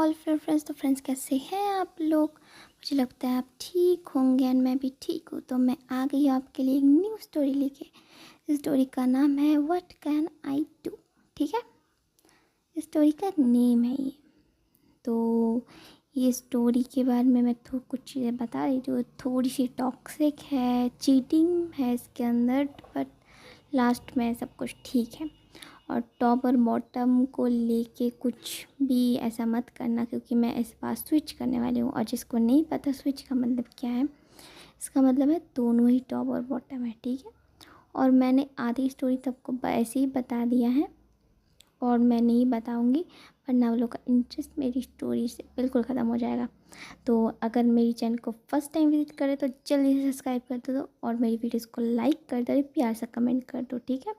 All friends. तो friends कैसे हैं आप लोग? मुझे लगता है आप ठीक होंगे एंड मैं भी ठीक हूँ। तो मैं आ गई हूँ आपके लिए एक न्यू स्टोरी लेके। इस स्टोरी का नाम है व्हाट कैन आई डू। ठीक है, इस स्टोरी का नेम है ये। तो ये स्टोरी के बारे में मैं कुछ चीज़ें बता रही जो थोड़ी सी टॉक्सिक है, चीटिंग है इसके अंदर, बट लास्ट में सब कुछ ठीक है। और टॉप और बॉटम को लेके कुछ भी ऐसा मत करना, क्योंकि मैं इस बार स्विच करने वाली हूँ। और जिसको नहीं पता स्विच का मतलब क्या है, इसका मतलब है दोनों ही टॉप और बॉटम है। ठीक है, और मैंने आधी स्टोरी सबको ऐसे ही बता दिया है और मैं नहीं बताऊंगी, वरना वो लोग का इंटरेस्ट मेरी स्टोरी से बिल्कुल ख़त्म हो जाएगा। तो अगर मेरी चैनल को फर्स्ट टाइम विजिट करे तो जल्दी से सब्सक्राइब कर दो और मेरी वीडियोज़ को लाइक कर दो, प्यार से कमेंट कर दो। ठीक है,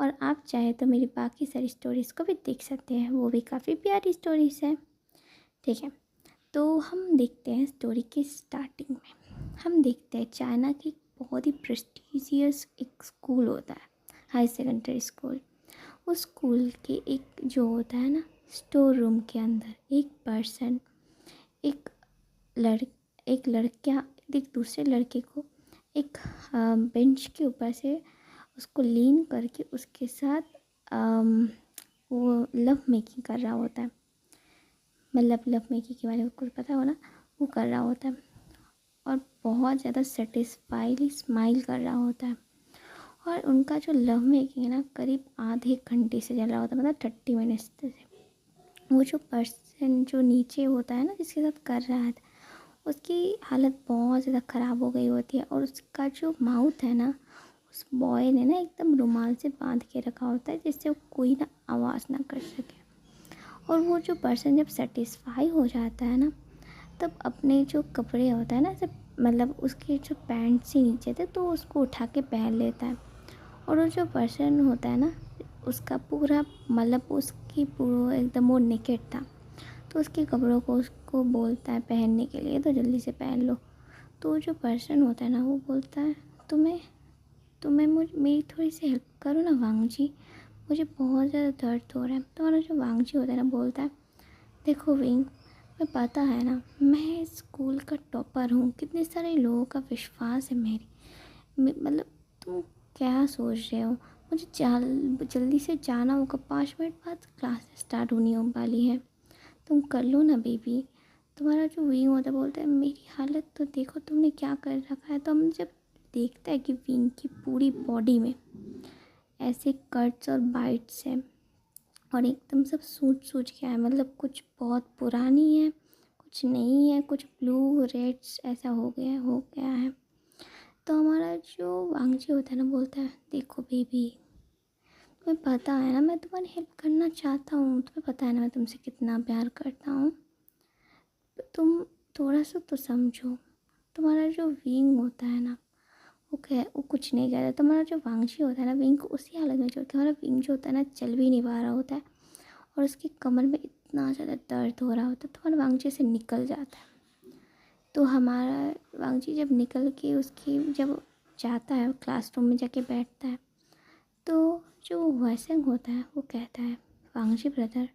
और आप चाहे तो मेरी बाकी सारी स्टोरीज़ को भी देख सकते हैं, वो भी काफ़ी प्यारी स्टोरीज़ हैं। ठीक है, तो हम देखते हैं स्टोरी की स्टार्टिंग में। हम देखते हैं चाइना की बहुत ही प्रेस्टिजियस एक स्कूल होता है, हाई सेकेंडरी स्कूल। उस स्कूल के एक जो होता है ना, स्टोर रूम के अंदर एक पर्सन एक एक लड़का एक दूसरे लड़के को एक बेंच के ऊपर से उसको लीन करके उसके साथ वो लव मेकिंग कर रहा होता है। मतलब लव मेकिंग के बारे में कुछ पता हो ना, वो कर रहा होता है और बहुत ज़्यादा सेटिस्फाइडली स्माइल कर रहा होता है। और उनका जो लव मेकिंग है ना, करीब आधे घंटे से चल रहा होता है, मतलब 30 मिनट्स से। वो जो पर्सन जो नीचे होता है ना, जिसके साथ कर रहा है, उसकी हालत बहुत ज़्यादा ख़राब हो गई होती है। और उसका जो माउथ है ना, उस बॉय ने ना एकदम रुमाल से बांध के रखा होता है, जिससे वो कोई ना आवाज़ ना कर सके। और वो जो पर्सन जब सेटिस्फाई हो जाता है ना, तब अपने जो कपड़े होता है ना, सब मतलब उसके जो पैंट से नीचे थे तो उसको उठा के पहन लेता है। और वो जो पर्सन होता है ना, उसका पूरा मतलब उसकी पूरा एकदम वो नेकेड था, तो उसके कपड़ों को उसको बोलता है पहनने के लिए, तो जल्दी से पहन लो। तो जो पर्सन होता है ना, वो बोलता है तुम्हें मेरी थोड़ी सी हेल्प करो ना वांग जी, मुझे बहुत ज़्यादा दर्द हो रहा है। तो हमारा जो वांग जी होता है ना, बोलता है देखो विंग, मैं पता है ना, मैं स्कूल का टॉपर हूँ, कितने सारे लोगों का विश्वास है मतलब तुम क्या सोच रहे हो, मुझे जल्दी से जाना होगा, 5 मिनट बाद क्लास स्टार्ट होनी हो वाली है, तुम कर लो ना बेबी। तुम्हारा जो विंग होता है बोलता है मेरी हालत तो देखो तुमने क्या कर रखा है। तो हम जब देखता है कि विंग की पूरी बॉडी में ऐसे कट्स और बाइट्स हैं और एकदम सब सूज गया है, मतलब कुछ बहुत पुरानी है, कुछ नहीं है, कुछ ब्लू रेड्स ऐसा हो गया है। तो हमारा जो वांगजी होता है ना, बोलता है देखो बेबी, तुम्हें पता है ना मैं तुम्हारी हेल्प करना चाहता हूँ, तुम्हें पता है ना मैं तुमसे कितना प्यार करता हूँ, तुम थोड़ा सा तो समझो। तुम्हारा जो विंग होता है ना, वो कुछ नहीं कह रहा। तुम्हारा जो वांगजी होता है ना, विंग को उसी हालत में छोड़ के हमारा विंग जो होता है ना, चल भी नहीं पा रहा होता है और उसकी कमर में इतना ज़्यादा दर्द हो रहा होता है, तो हमारा वांगजी से निकल जाता है। तो हमारा वांगजी जब निकल के उसकी जब जाता है क्लासरूम में जाके बैठता है, तो जो वैसेंग होता है वो कहता है वांगजी ब्रदर,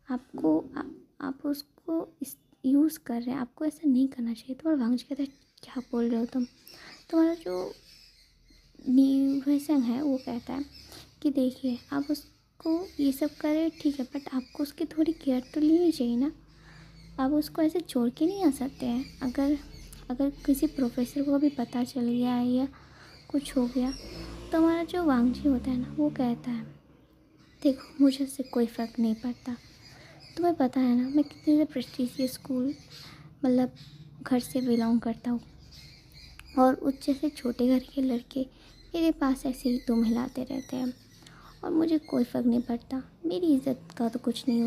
आप उसको इस यूज़ कर रहे हैं, आपको ऐसा नहीं करना चाहिए। तो वांगजी कहता है क्या बोल रहे हो तुम? तुम्हारा जो वैसेंग है वो कहता है कि देखिए आप उसको ये सब करें ठीक है, बट आपको उसकी थोड़ी केयर तो लेनी चाहिए ना, आप उसको ऐसे छोड़ के नहीं आ सकते हैं। अगर अगर किसी प्रोफेसर को भी पता चल गया या कुछ हो गया, तो हमारा जो वांगजी होता है ना, वो कहता है देखो मुझे उससे कोई फ़र्क नहीं पड़ता, तुम्हें पता है ना मैं कितने से प्रेस्टीजियस स्कूल मतलब घर से बिलोंग करता हूँ, और उस जैसे छोटे घर के लड़के मेरे पास ऐसे ही दुम हिलाते रहते हैं और मुझे कोई फ़र्क नहीं पड़ता, मेरी इज़्ज़त का तो कुछ नहीं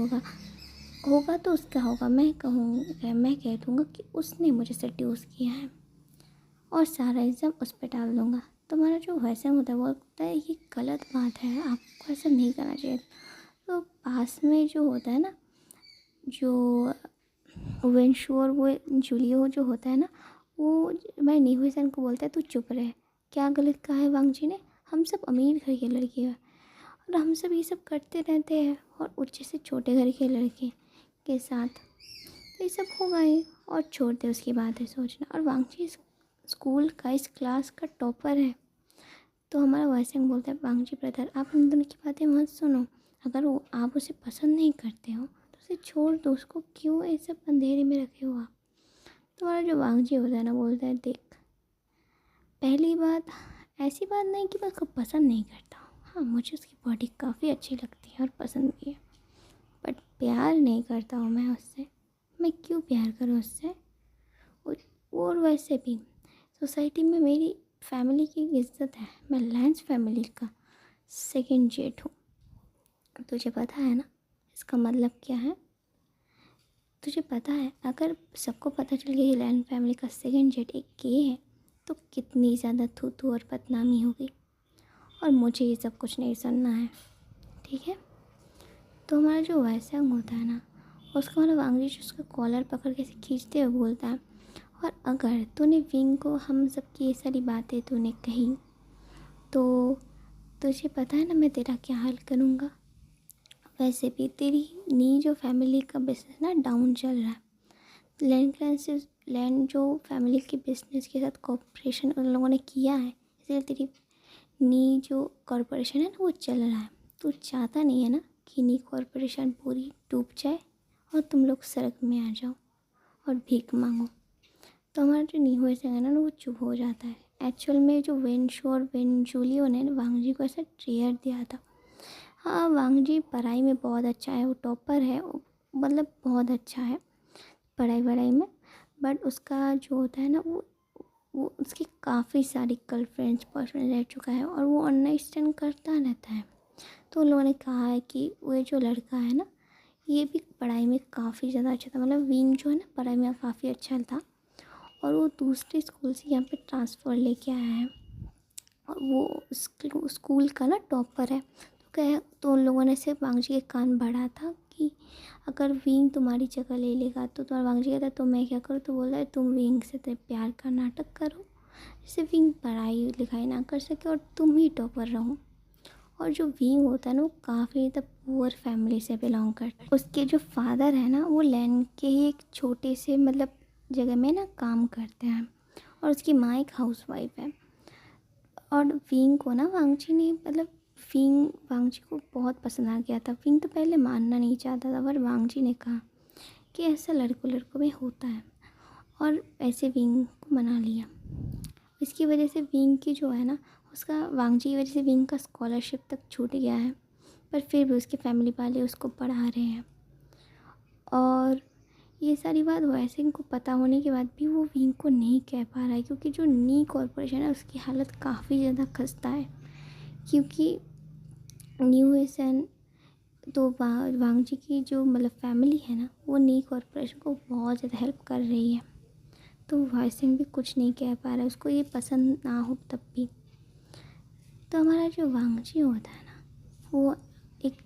होगा तो उसका होगा, मैं कह दूँगा कि उसने मुझे सेड्यूस किया है और सारा इल्ज़ाम उस पर डाल दूँगा। तुम्हारा जो वैसा होता है वो लगता है ये गलत बात है, आपको ऐसा नहीं करना चाहिए। तो पास में जो होता है ना, जो वेंशु और वो जूलियो जो होता है ना, वो मैं नीहुसन को बोलता है तू चुप रहे, क्या गलत कहा है वांगजी ने, हम सब अमीर घर के लड़के हैं और हम सब ये सब करते रहते हैं और उच्च से छोटे घर के लड़के के साथ तो ये सब होगा ही और छोड़ दे उसकी बात है सोचना। और वांगची इस स्कूल का, इस क्लास का टॉपर है। तो हमारा वाईसेंग बोलता है वांगची ब्रदर आप इन दोनों की बातें मत सुनो, अगर वो आप उसे पसंद नहीं करते हो तो उसे छोड़ दो, उसको क्यों ऐसे अंधेरे में रखे हो आप। तो हमारा जो वांगची होता है ना बोलता है देख, पहली बात ऐसी बात नहीं कि मैं उसको पसंद नहीं करता हूँ, हाँ मुझे उसकी बॉडी काफ़ी अच्छी लगती है और पसंद भी है, बट प्यार नहीं करता हूँ मैं उससे। मैं क्यों प्यार करूँ उससे। और वैसे भी सोसाइटी में मेरी फैमिली की इज्जत है, मैं लैंस फैमिली का सेकंड जेठ हूँ। तुझे पता है ना इसका मतलब क्या है। तुझे पता है अगर सबको पता चल गया कि लैंस फैमिली का सेकंड जेठ एक गे है तो कितनी ज़्यादा थू थू और बदनामी होगी। और मुझे ये सब कुछ नहीं सुनना है, ठीक है। तो हमारा जो वैसंग होता है ना, उसका मतलब अंग्रेज उसका कॉलर पकड़ के ऐसे खींचते हुए बोलता है, और अगर तूने विंग को हम सब की ये सारी बातें तूने कही तो तुझे पता है ना मैं तेरा क्या हाल करूँगा। वैसे भी तेरी नी जो फैमिली का बिजनेस ना डाउन चल रहा है, लैंड जो फैमिली के बिजनेस के साथ कॉपरेशन उन लोगों ने किया है, इसलिए तेरी नी जो कॉरपोरेशन है ना वो चल रहा है। तू चाहता नहीं है ना कि नी कॉरपोरेशन पूरी डूब जाए और तुम लोग सड़क में आ जाओ और भीख मांगो। तो हमारा जो नीहू ऐसे है ना वो चुप हो जाता है। एक्चुअल में जो वेंशो और वेंजूलियो ने वांगजी को ऐसा ट्रेयर दिया था। हाँ वांगजी पढ़ाई में बहुत अच्छा है, वो टॉपर है, मतलब बहुत अच्छा है पढ़ाई वढ़ाई में, बट उसका जो होता है ना वो उसकी काफ़ी सारी गर्लफ्रेंड्स बॉयफ्रेंड रह चुका है और वो अंडरस्टैंड करता रहता है। तो उन लोगों ने कहा है कि वो जो लड़का है ना ये भी पढ़ाई में काफ़ी ज़्यादा अच्छा था, मतलब विंग जो है ना पढ़ाई में काफ़ी अच्छा था और वो दूसरे स्कूल से यहाँ पे ट्रांसफ़र लेके आया है और वो स्कूल का ना टॉपर है। तो क्या, तो उन लोगों ने सिर्फ वांगजी के कान बढ़ा था कि अगर विंग तुम्हारी जगह ले लेगा तो तुम्हारा वांगजी कहता है तो मैं क्या करूँ। तो बोल रहा है तुम विंग से प्यार का नाटक करो जिससे विंग पढ़ाई लिखाई ना कर सके और तुम ही टॉपर रहो। और जो विंग होता है ना वो काफ़ी पुअर फैमिली से बिलोंग करता है। उसके जो फादर है ना वो लैंड के ही एक छोटे से मतलब जगह में ना काम करते हैं और उसकी माँ एक हाउसवाइफ है। और विंग को ना वांगची ने मतलब विंग वांगची को बहुत पसंद आ गया था। विंग तो पहले मानना नहीं चाहता था पर वांगची ने कहा कि ऐसा लड़कों लड़कों में होता है और ऐसे विंग को मना लिया। इसकी वजह से विंग की जो है ना उसका वांगची की वजह से विंग का स्कॉलरशिप तक छूट गया है, पर फिर भी उसके फैमिली वाले उसको पढ़ा रहे हैं। और ये सारी बात वाईसेंग को पता होने के बाद भी वो विंग को नहीं कह पा रहा है क्योंकि जो नी कॉरपोरेशन है उसकी हालत काफ़ी ज़्यादा खस्ता है। क्योंकि न्यू एसन तो वांगजी की जो मतलब फैमिली है ना वो नी कॉरपोरेशन को बहुत ज़्यादा हेल्प कर रही है। तो वाईसेंग भी कुछ नहीं कह पा रहा है, उसको ये पसंद ना हो तब भी। तो हमारा जो वांगजी होता है ना वो एक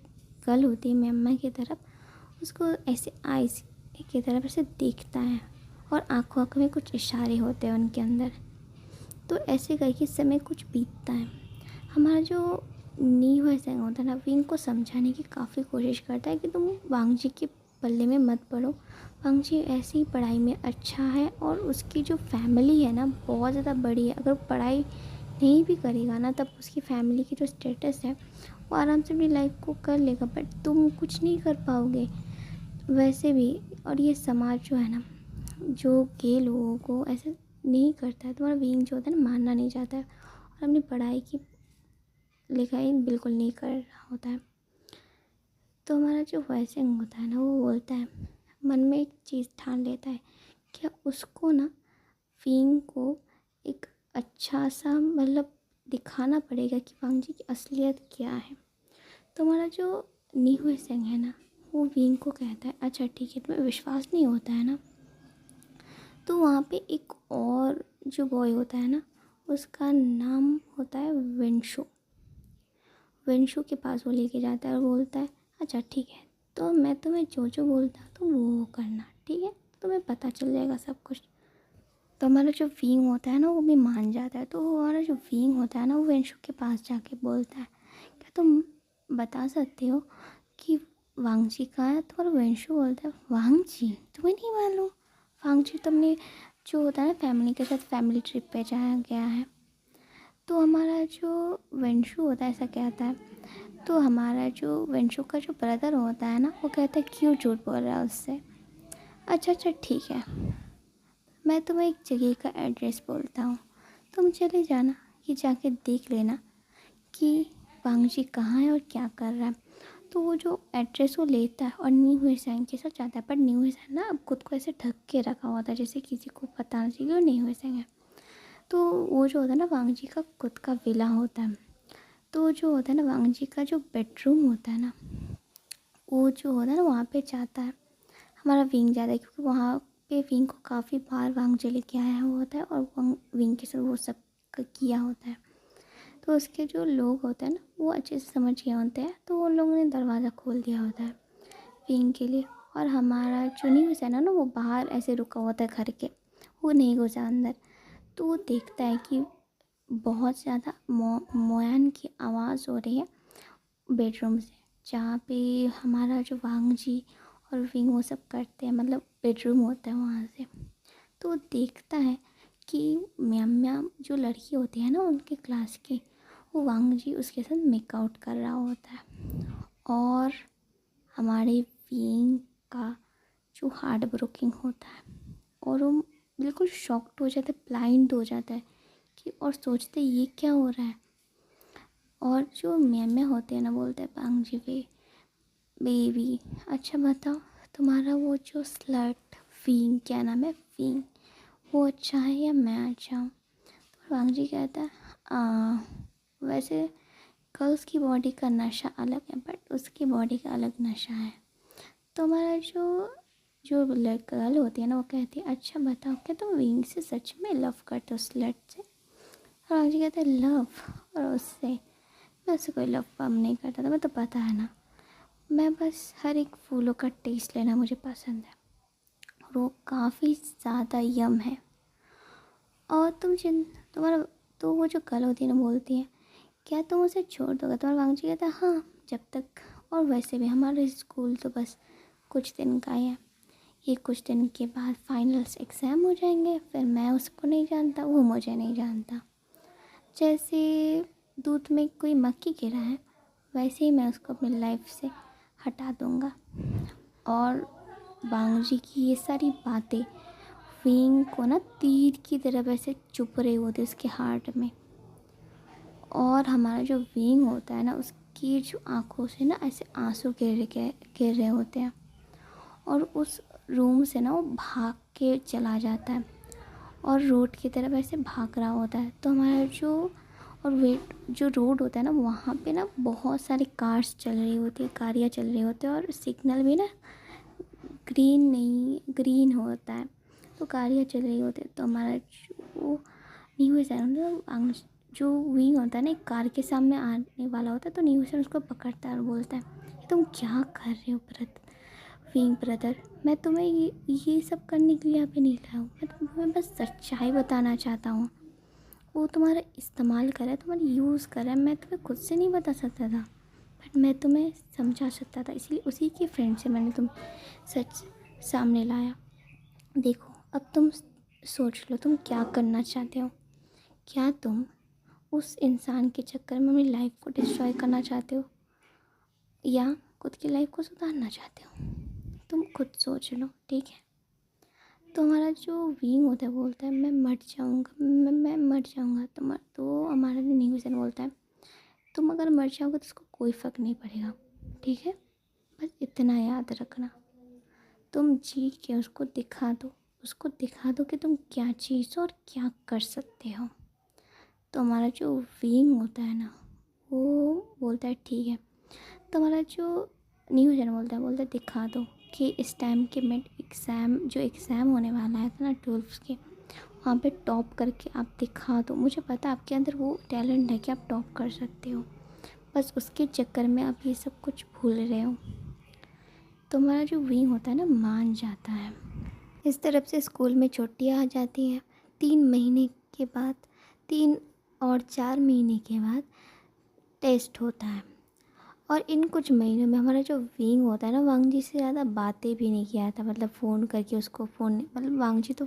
गर्ल होती है मेम्मा की तरफ, उसको ऐसे आइस की तरफ ऐसे देखता है और आँखों में कुछ इशारे होते हैं उनके अंदर। तो ऐसे करके समय कुछ बीतता है। हमारा जो नी वैसे होता है ना विंग को समझाने की काफ़ी कोशिश करता है कि तुम वांगजी के पल्ले में मत पड़ो, वांगजी ऐसी ही पढ़ाई में अच्छा है और उसकी जो फैमिली है ना बहुत ज़्यादा बड़ी है। अगर पढ़ाई नहीं भी करेगा ना तब उसकी फैमिली की जो स्टेटस है वो आराम से अपनी लाइफ को कर लेगा, बट तुम कुछ नहीं कर पाओगे वैसे भी। और ये समाज जो है ना जो गे लोगों को ऐसे नहीं करता है, तुम्हारा विंग जो होता है ना मानना नहीं चाहता है और अपनी पढ़ाई की लिखाई बिल्कुल नहीं कर रहा होता है। तो हमारा जो वॉइसिंग होता है ना वो बोलता है, मन में एक चीज़ ठान लेता है क्या उसको ना विंग को एक अच्छा सा मतलब दिखाना पड़ेगा कि वांगजी की असलियत क्या है। तो हमारा जो नीहू सिंह है ना वो विंग को कहता है अच्छा ठीक है तुम्हें विश्वास नहीं होता है ना। तो वहाँ पे एक और जो बॉय होता है ना उसका नाम होता है वेंशो। वेंशो के पास वो लेके जाता है और बोलता है अच्छा ठीक है तो मैं तुम्हें जो बोलता तो वो करना, ठीक है तुम्हें पता चल जाएगा सब कुछ। तो हमारा जो विंग होता है ना वो भी मान जाता है। तो हमारा जो विंग होता है ना वो वेंशो के पास जाके बोलता है क्या तुम बता सकते हो कि वांगजी कहाँ है? तो वंशु बोलता है वांगजी तुम्हें नहीं मालूम? वांगजी तुमने जो होता है ना फैमिली के साथ फैमिली ट्रिप पे जाया गया है। तो हमारा जो वंशु होता है ऐसा कहता है। तो हमारा जो वंशु का जो ब्रदर होता है ना वो कहता है क्यों झूठ बोल रहा है उससे। अच्छा अच्छा ठीक है, मैं तुम्हें एक जगह का एड्रेस बोलता हूँ, तुम चले जाना, ये जाके देख लेना कि वांगजी कहाँ है और क्या कर रहा है। तो वो जो एड्रेस वो लेता है और न्यू हुसैन के साथ जाता है। पर न्यू हुसैन ना अब खुद को ऐसे ढक के रखा हुआ था जैसे किसी को पता नहीं चाहिए वो न्यू हुसैन है। तो वो जो होता है ना वांगजी का खुद का विला होता है। तो जो होता है ना वांगजी का जो बेडरूम होता है ना वो जो होता है ना वहाँ पे जाता है हमारा विंग जाता है, क्योंकि वहाँ पे विंग को काफ़ी बार वांगजी लेके आया हुआ होता है और विंग के साथ वो सब किया होता है। तो उसके जो लोग होते हैं ना वो अच्छे से समझ गए होते हैं, तो उन लोगों ने दरवाज़ा खोल दिया होता है विंग के लिए। और हमारा जो नहीं हुआ है ना वो बाहर ऐसे रुका होता है घर के, वो नहीं घुसा अंदर। तो वो देखता है कि बहुत ज़्यादा मोयान की आवाज़ हो रही है बेडरूम से, जहाँ पे हमारा जो वांगजी और विंग वो सब करते हैं, मतलब बेडरूम होता है वहाँ से। तो वो देखता है कि म्याम म्याम जो लड़की होती है ना उनके क्लास की, वो वांगजी उसके साथ मेकआउट कर रहा होता है। और हमारे विंग का जो हार्ट ब्रोकिंग होता है और वो बिल्कुल शॉक्ड हो जाता है, ब्लाइंड हो जाता है कि और सोचते ये क्या हो रहा है। और जो म्याम होते हैं ना बोलते हैं वांगजी वे बेबी अच्छा बताओ तुम्हारा वो जो स्लट विंग क्या नाम है विंग, वो अच्छा है या मैं अच्छा हूँ? तो वांगजी कहता है वैसे गर्ल्स की बॉडी का नशा अलग है बट उसकी बॉडी का अलग नशा है। तो हमारा जो जो गर्ल होती है ना वो कहती है अच्छा बताओ क्या तुम विंग से सच में लव करते हो स्लट से? और वांगजी कहता है लव और उससे मैं उससे कोई लव पम नहीं करता था, मैं तो पता है ना, मैं बस हर एक फूलों का टेस्ट लेना मुझे पसंद है और वो काफ़ी ज़्यादा यम है। और तुम्हारा तो वो जो कल होती है ना बोलती है क्या तुम उसे छोड़ दोगे? तुम्हारा वांगजी कहता है हाँ जब तक, और वैसे भी हमारा स्कूल तो बस कुछ दिन का ही है, ये कुछ दिन के बाद फाइनल्स एग्ज़ाम हो जाएंगे, फिर मैं उसको नहीं जानता वो मुझे नहीं जानता। जैसे दूध में कोई मक्खी गिरा है वैसे ही मैं उसको अपनी लाइफ से हटा दूँगा। और बांगजी की ये सारी बातें विंग को ना तीर की तरह वैसे चुभ रहे होते उसके हार्ट में। और हमारा जो विंग होता है ना उसकी जो आँखों से ना ऐसे आंसू गिर रहे होते हैं और उस रूम से ना वो भाग के चला जाता है और रोड की तरफ ऐसे भाग रहा होता है। तो हमारा जो और वेट जो रोड होता है ना वहाँ पे ना बहुत सारी कार्स चल रही होती है, गाड़ियाँ चल रही होती है और सिग्नल भी ना ग्रीन नहीं ग्रीन होता है, तो गाड़ियाँ चल रही होती है। तो हमारा जो न्यू सैन जो विंग होता है ना एक कार के सामने आने वाला होता है, तो न्यू सैन उसको पकड़ता है और बोलता है कि तुम क्या कर रहे हो विंग ब्रदर, मैं तुम्हें ये सब करने के लिए यहाँ पे नहीं लाया हूँ, मैं तुम्हें बस सच्चाई बताना चाहता हूँ। वो तुम्हारा इस्तेमाल कर रहा है, तुम्हारा यूज़ कर रहा है, मैं तुम्हें खुद से नहीं बता सकता था बट मैं तुम्हें समझा सकता था, इसलिए उसी के फ्रेंड से मैंने तुम सच सामने लाया। देखो अब तुम सोच लो तुम क्या करना चाहते हो, क्या तुम उस इंसान के चक्कर में अपनी लाइफ को डिस्ट्रॉय करना चाहते हो या खुद की लाइफ को सुधारना चाहते हो? तुम खुद सोच लो ठीक है। तो हमारा जो विंग होता है बोलता है मैं मर जाऊँगा, मैं मर जाऊँगा। तो हमारा जो न्यूज़न बोलता है तुम अगर मर जाओगे तो उसको कोई फ़र्क नहीं पड़ेगा ठीक है, बस इतना याद रखना, तुम जी के उसको दिखा दो कि तुम क्या चीज़ हो और क्या कर सकते हो। तो हमारा जो विंग होता है ना वो बोलता है ठीक है। तो हमारा जो न्यूज़ है ना बोलता है दिखा दो कि इस टाइम के मिड एग्ज़ाम जो एग्ज़ाम होने वाला है ना 12th के, वहाँ पे टॉप करके आप दिखा दो, मुझे पता है आपके अंदर वो टैलेंट है कि आप टॉप कर सकते हो, बस उसके चक्कर में आप ये सब कुछ भूल रहे हो। तो हमारा जो विंग होता है ना मान जाता है। इस तरफ से स्कूल में छुट्टियाँ आ जाती हैं 3 महीने के बाद, 3 और 4 महीने के बाद टेस्ट होता है और इन कुछ महीनों में हमारा जो विंग होता है ना, वांगजी से ज़्यादा बातें भी नहीं किया था, मतलब फ़ोन करके उसको फ़ोन, मतलब वांगजी तो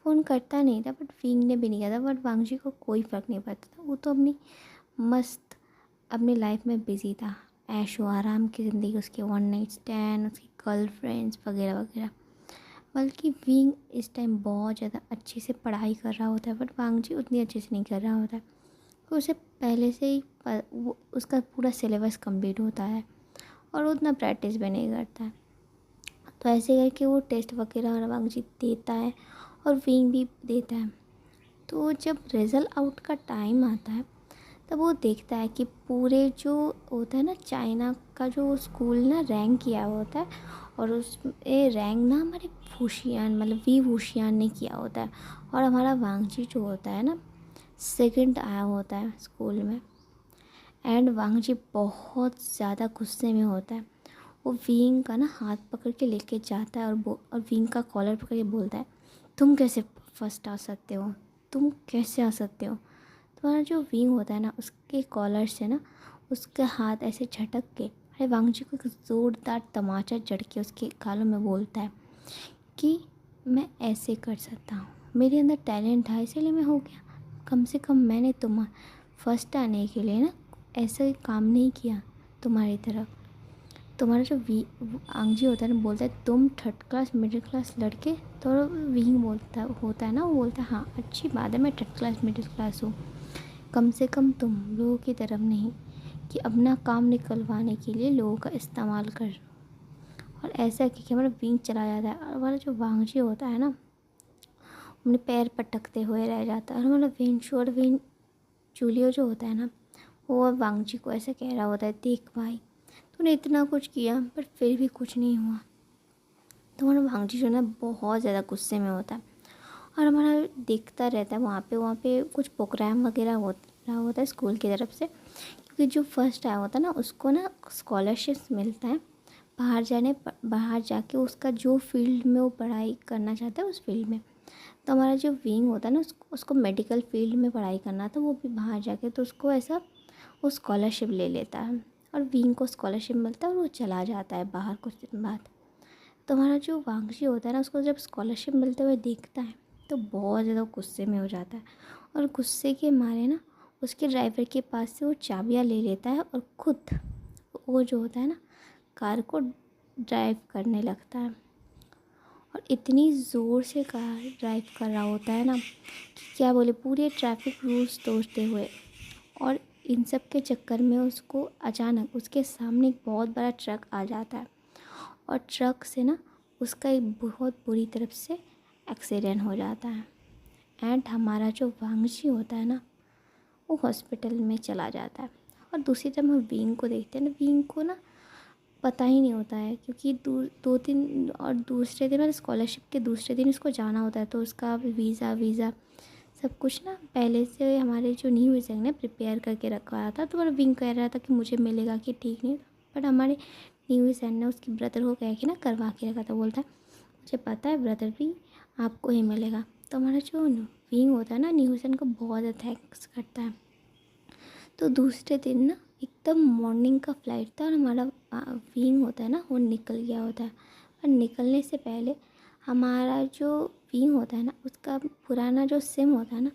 फ़ोन करता नहीं था, बट विंग ने भी नहीं किया था। बट वांगजी को कोई फ़र्क नहीं पड़ता था, वो तो अपनी मस्त अपनी लाइफ में बिज़ी था। ऐशो आराम की ज़िंदगी, उसके वन नाइट स्टैंड, उसकी गर्लफ्रेंड्स वगैरह वगैरह। बल्कि विंग इस टाइम बहुत ज़्यादा अच्छे से पढ़ाई कर रहा होता है, बट वांगजी उतनी अच्छे से नहीं कर रहा होता है। तो उसे पहले से ही वो उसका पूरा सिलेबस कंप्लीट होता है और वो उतना प्रैक्टिस भी नहीं करता है। तो ऐसे करके वो टेस्ट वगैरह और वांगजी देता है और विंग भी देता है। तो जब रिज़ल्ट आउट का टाइम आता है तब वो देखता है कि पूरे जो होता है ना चाइना का जो स्कूल ना रैंक किया होता है, और उसमें रैंक ना हमारे फूशियान मतलब वी वूशियान ने किया होता है, और हमारा वांगजी जो होता है ना सेकंड आया होता है स्कूल में। एंड वांगजी बहुत ज़्यादा गुस्से में होता है। वो विंग का ना हाथ पकड़ के लेके जाता है और विंग का कॉलर पकड़ के बोलता है, तुम कैसे फर्स्ट आ सकते हो, तुम कैसे आ सकते हो। तुम्हारा जो विंग होता है ना उसके कॉलर से ना उसका हाथ ऐसे झटक के अरे वांगजी को एक ज़ोरदार तमाचा जड़ के उसके गालों में बोलता है कि मैं ऐसे कर सकता हूँ, मेरे अंदर टैलेंट था इसीलिए मैं हो गया। कम से कम मैंने फर्स्ट आने के लिए ना ऐसा काम नहीं किया तुम्हारी तरफ। तुम्हारा जो आंगजी होता है ना बोलता है तुम थर्ड क्लास मिडिल क्लास लड़के, तो विंग बोलता होता है ना, वो बोलता है हाँ अच्छी बात है मैं थर्ड क्लास मिडिल क्लास हूँ, कम से कम तुम लोगों की तरफ नहीं कि अपना काम निकलवाने के लिए लोगों का इस्तेमाल कर। और ऐसा कि हमारा विंग चला जाता है और हमारा जो वांगजी होता है ना अपने पैर पटकते हुए रह जाता है। और हमारा वेंशु और वेन जूलियो जो होता है ना वो वांगजी को ऐसा कह रहा होता है, देख भाई तूने इतना कुछ किया पर फिर भी कुछ नहीं हुआ। तो हमारा भांगजी जो है ना बहुत ज़्यादा गुस्से में होता है और हमारा देखता रहता है। वहाँ पे कुछ प्रोग्राम वगैरह रहा होता है स्कूल की तरफ से, क्योंकि जो फर्स्ट आया होता है ना उसको ना स्कॉलरशिप मिलता है बाहर जाके उसका जो फील्ड में वो पढ़ाई करना चाहता है उस फील्ड में। तो हमारा जो विंग होता है ना उसको मेडिकल फील्ड में पढ़ाई करना था, वो भी बाहर जाके, तो उसको ऐसा वो स्कॉलरशिप ले लेता है और विंग को स्कॉलरशिप मिलता है और वो चला जाता है बाहर कुछ दिन बाद। तो हमारा जो वांगजी होता है ना उसको जब स्कॉलरशिप मिलते हुए देखता है तो बहुत ज़्यादा गुस्से में हो जाता है और गुस्से के मारे ना उसके ड्राइवर के पास से वो चाबियाँ ले लेता है और खुद वो जो होता है ना कार को ड्राइव करने लगता है। और इतनी ज़ोर से कार ड्राइव कर रहा होता है ना कि क्या बोले, पूरे ट्रैफिक रूल्स तोड़ते हुए। और इन सब के चक्कर में उसको अचानक उसके सामने एक बहुत बड़ा ट्रक आ जाता है और ट्रक से ना उसका एक बहुत बुरी तरफ से एक्सीडेंट हो जाता है। एंड हमारा जो वांगजी होता है ना वो हॉस्पिटल में चला जाता है। और दूसरी तरफ हम विंग को देखते हैं ना, विंग को ना पता ही नहीं होता है क्योंकि दो तीन और दूसरे दिन मतलब स्कॉलरशिप के दूसरे दिन उसको जाना होता है, तो उसका वीज़ा सब कुछ ना पहले से हमारे जो न्यू विज़न ने प्रिपेयर करके रखवाया था। तो वो विंग कह रहा था कि मुझे मिलेगा कि ठीक नहीं, बट हमारे न्यू विज़न ने उसकी ब्रदर को कह के ना करवा के रखा था। बोलता है मुझे पता है ब्रदर भी आपको ही मिलेगा। तो हमारा जो विंग होता है ना न्यू विज़न को बहुत ज़्यादा थैंक्स करता है। तो दूसरे दिन ना एकदम मॉर्निंग का फ्लाइट था और हमारा विंग होता है ना वो निकल गया होता है। और निकलने से पहले हमारा जो विंग होता है ना उसका पुराना जो सिम होता है ना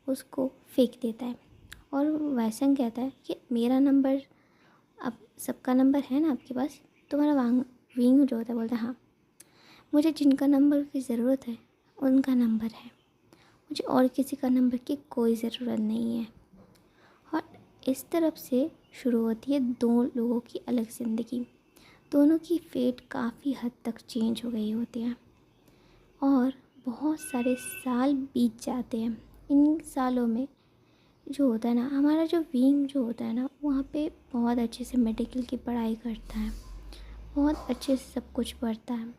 उसको फेंक देता है। और वैसन कहता है कि मेरा नंबर अब सबका नंबर है ना आपके पास। तो हमारा विंग जो होता है बोलता है हाँ, मुझे जिनका नंबर की ज़रूरत है उनका नंबर है, मुझे और किसी का नंबर की कोई ज़रूरत नहीं है। और इस तरफ से शुरू होती है दो लोगों की अलग ज़िंदगी। दोनों की फेट काफ़ी हद तक चेंज हो गई होती है और बहुत सारे साल बीत जाते हैं। इन सालों में जो होता है ना हमारा जो विंग जो होता है ना वहाँ पे बहुत अच्छे से मेडिकल की पढ़ाई करता है, बहुत अच्छे से सब कुछ पढ़ता है।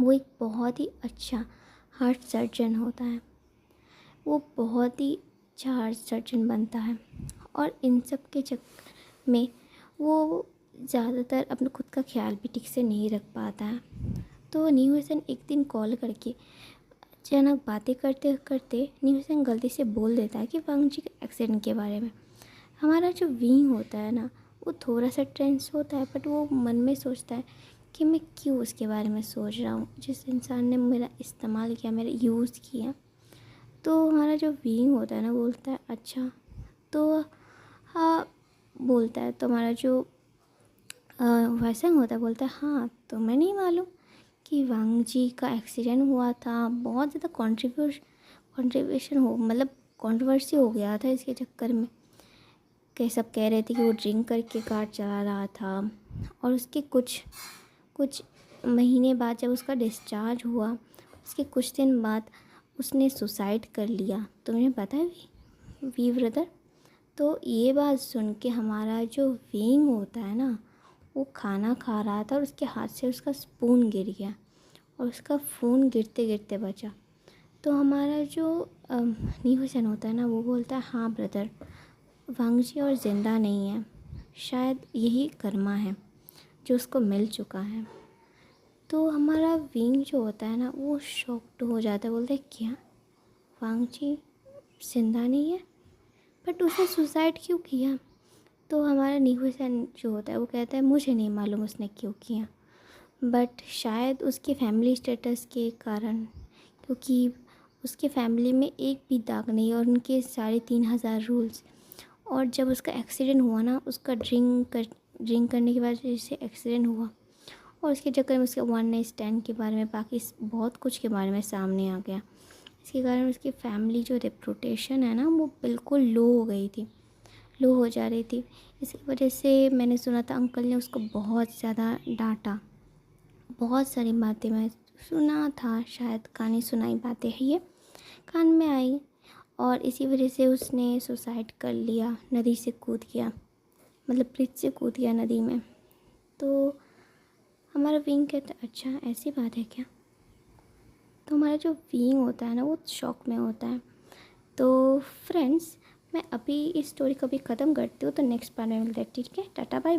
वो एक बहुत ही अच्छा हार्ट सर्जन होता है, वो बहुत ही अच्छा हार्ट सर्जन बनता है। और इन सब के चक्कर में वो ज़्यादातर अपने खुद का ख्याल भी ठीक से नहीं रख पाता है। तो न्यू हसन एक दिन कॉल करके अचानक बातें करते करते न्यू हसन गलती से बोल देता है कि वांगजी के एक्सीडेंट के बारे में। हमारा जो विंग होता है ना वो थोड़ा सा टेंस होता है, बट वो मन में सोचता है कि मैं क्यों उसके बारे में सोच रहा हूँ। जिस इंसान ने मेरा इस्तेमाल किया, मेरा यूज़ किया, तो हमारा जो बीइंग होता है ना, बोलता है अच्छा, तो हाँ बोलता है, तो हमारा जो वैसन होता है बोलता है हाँ, तो मैं नहीं मालूम कि वांग जी का एक्सीडेंट हुआ था, बहुत ज़्यादा कंट्रीब्यूशन हो, मतलब कंट्रोवर्सी हो गया था इसके चक्कर में। कि सब कह रहे थे कि वो ड्रिंक करके कार चला रहा था, और उसके कुछ कुछ महीने बाद जब उसका डिस्चार्ज हुआ, उसके कुछ दिन बाद उसने सुसाइड कर लिया। तुम्हें पता है वी ब्रदर? तो ये बात सुन के हमारा जो विंग होता है ना, वो खाना खा रहा था और उसके हाथ से उसका स्पून गिर गया और उसका फ़ोन गिरते गिरते बचा। तो हमारा जो न्यूसन होता है ना, वो बोलता है हाँ ब्रदर, वांगजी और ज़िंदा नहीं है, शायद यही कर्मा है जो उसको मिल चुका है। तो हमारा विंग जो होता है ना, वो शॉक्ड हो जाता है, बोलता है क्या वांगजी ज़िंदा नहीं है, बट उसने सुसाइड क्यों किया? तो हमारा न्यूसन जो होता है वो कहता है मुझे नहीं मालूम उसने क्यों किया, बट शायद उसके फैमिली स्टेटस के कारण, क्योंकि उसके फैमिली में एक भी दाग नहीं और उनके 3,500 रूल्स। और जब उसका एक्सीडेंट हुआ ना, उसका ड्रिंक करने की वजह से एक्सीडेंट हुआ, और उसके चक्कर में उसके वन नाइट स्टैंड के बारे में, बाकी बहुत कुछ के बारे में सामने आ गया। इसके कारण उसकी फैमिली जो रेपुटेशन है ना, वो बिल्कुल लो हो गई थी, लो हो जा रही थी। इसकी वजह से मैंने सुना था अंकल ने उसको बहुत ज़्यादा डांटा, बहुत सारी बातें मैं सुना था, शायद कहानी सुनाई बातें है ये कान में आई, और इसी वजह से उसने सुसाइड कर लिया, नदी से कूद गया, मतलब ब्रिज से कूद गया नदी में। तो हमारा विंग कहता है अच्छा ऐसी बात है क्या? तो हमारा जो विंग होता है ना, वो शॉक में होता है। तो फ्रेंड्स, मैं अभी इस स्टोरी को भी ख़त्म करती हूँ, तो नेक्स्ट पार्ट में मिलते हैं, ठीक है? Tata bye.